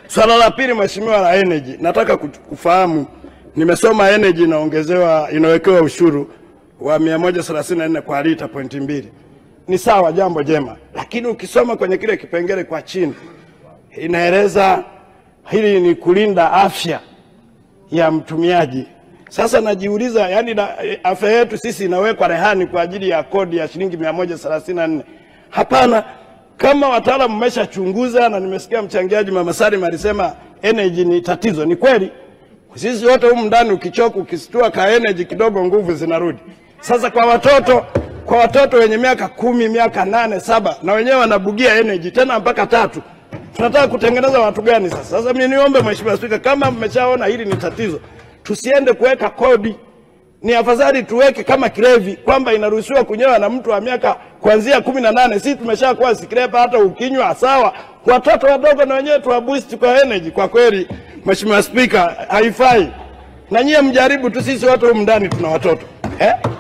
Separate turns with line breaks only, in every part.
Swala la pili, mheshimiwa, la energy, nataka kufahamu, nimesoma energy inawekewa ushuru wa 134 kwa lita 2. Ni sawa, jambo jema, lakini ukisoma kwenye kile kipengele kwa chini inaeleza hili ni kulinda afya ya mtumiaji. Sasa najiuliza, yani afya yetu sisi inawekwa rehani kwa ajili ya kodi ya shilingi 134. Hapana, kama wataalamu mmeshachunguza, na nimesikia mchangiaji Mama Salim alisema energy ni tatizo. Ni kweli, sisi wote humu ndani ukichoka ukisitua ka energy kidogo nguvu zinarudi. Sasa kwa watoto wenye miaka 10, miaka 8, 7 na wenyewe wanabugia energy tena mpaka 3. Tunataka kutengeneza watu gani sasa? Sasa mimi niombe Mheshimiwa Spika, kama mmeshaona hili ni tatizo, tusiende kuweka kodi. Ni afadhali tuweke kama kilevi kwamba inaruhusiwa kunywa na mtu wa miaka kuanzia 18. Sisi tumeshakuwa sikrepa, hata ukinywa sawa. Watoto wadogo na wenyewe tuwaboost kwa energy. Kwa kweli Mheshimiwa Spika, haifai. Na nyie mjaribu tu, sisi watu humu ndani tuna watoto.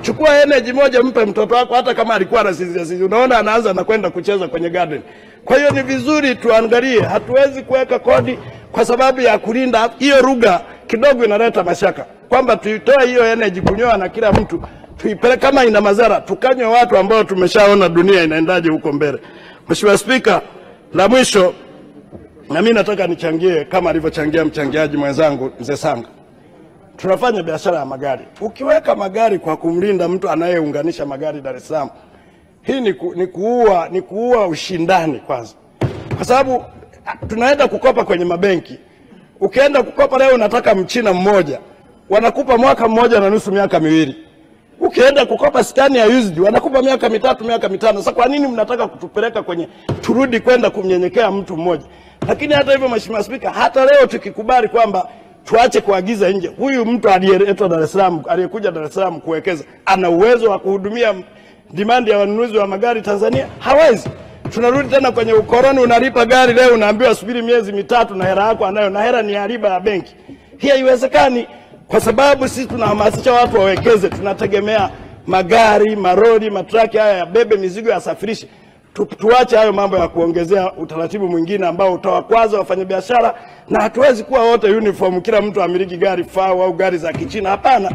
Chukua energy moja mpe mtoto wako, hata kama alikuwa anasizia, unaona anaanza na kwenda kucheza kwenye garden. Kwa hiyo ni vizuri tuangalie, hatuwezi kuweka kodi kwa sababu ya kulinda. Hiyo lugha kidogo inaleta mashaka kwamba tuitoe hiyo energy kunywa na kila mtu, tuipeleke kama ina madhara tukanywe watu ambao tumeshaona dunia inaendaje huko mbele. Mheshimiwa Spika, la mwisho, na mimi nataka nichangie kama alivyochangia mchangiaji mwenzangu Mzee Sanga. Tunafanya biashara ya magari. Ukiweka magari kwa kumlinda mtu anayeunganisha magari Dar es Salaam, hii ni kuua ushindani kwanza. Kwa sababu tunaenda kukopa kwenye mabenki. Ukienda kukopa leo unataka Mchina mmoja, wanakupa mwaka mmoja na nusu, miaka 2. Ukienda kukopa Scania ya used, wanakupa miaka 3, miaka 5. Sasa kwa nini mnataka kutupeleka kwenye turudi kwenda kumnyenyekea mtu mmoja? Lakini hata hivyo Mheshimiwa Spika, hata leo tukikubali kwamba tuache kuagiza nje, huyu mtu aliyeletwa Dar es Salaam, aliyekuja Dar es Salaam kuwekeza, ana uwezo wa kuhudumia demand ya wanunuzi wa magari Tanzania? Hawezi. Tunarudi tena kwenye ukoloni. Unalipa gari leo, unaambiwa subiri miezi 3 na hela yako anayo, na hela ni ya riba ya benki. Hii haiwezekani, kwa sababu sisi tunahamasisha watu wawekeze. Tunategemea magari, maroli, matraki haya yabebe mizigo, yasafirishe. Tuache hayo mambo ya kuongezea utaratibu mwingine ambao utawakwaza wafanyabiashara, na hatuwezi kuwa wote uniform, kila mtu amiliki gari FAW au gari za Kichina. Hapana,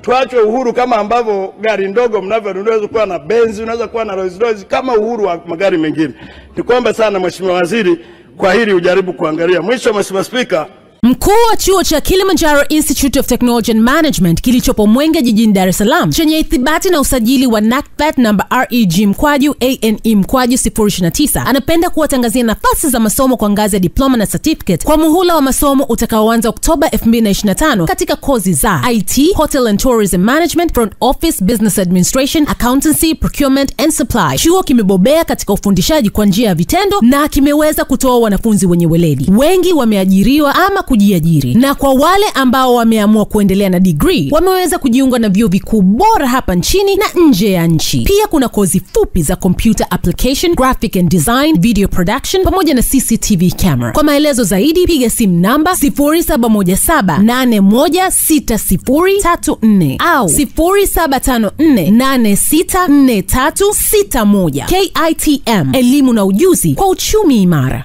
tuache uhuru kama ambavyo gari ndogo mnavyonunua kuwa na Benz, unaweza kuwa na Rolls Royce kama uhuru wa magari mengine. Nikombe sana Mheshimiwa Waziri kwa hili ujaribu kuangalia. Mwisho Mheshimiwa Spika,
Mkuu wa chuo cha Kilimanjaro Institute of Technology and Management kilichopo Mwenge jijini Dar es Salaam chenye ithibati na usajili wa NACTVET namba REG/ANE/029 anapenda kuwatangazia nafasi za masomo kwa ngazi ya diploma na certificate kwa muhula wa masomo utakaoanza Oktoba 2025 katika kozi za IT, Hotel and Tourism Management, Front Office, Business Administration, Accountancy, Procurement and Supply. Chuo kimebobea katika ufundishaji kwa njia ya vitendo na kimeweza kutoa wanafunzi wenye weledi. Wengi wameajiriwa ama kujiajiri, na kwa wale ambao wameamua kuendelea na degree wameweza kujiunga na vyuo vikuu bora hapa nchini na nje ya nchi. Pia kuna kozi fupi za computer application, graphic and design, video production pamoja na CCTV camera. Kwa maelezo zaidi piga simu namba 0717816034 au 0754864361. KITM, elimu na ujuzi kwa uchumi imara.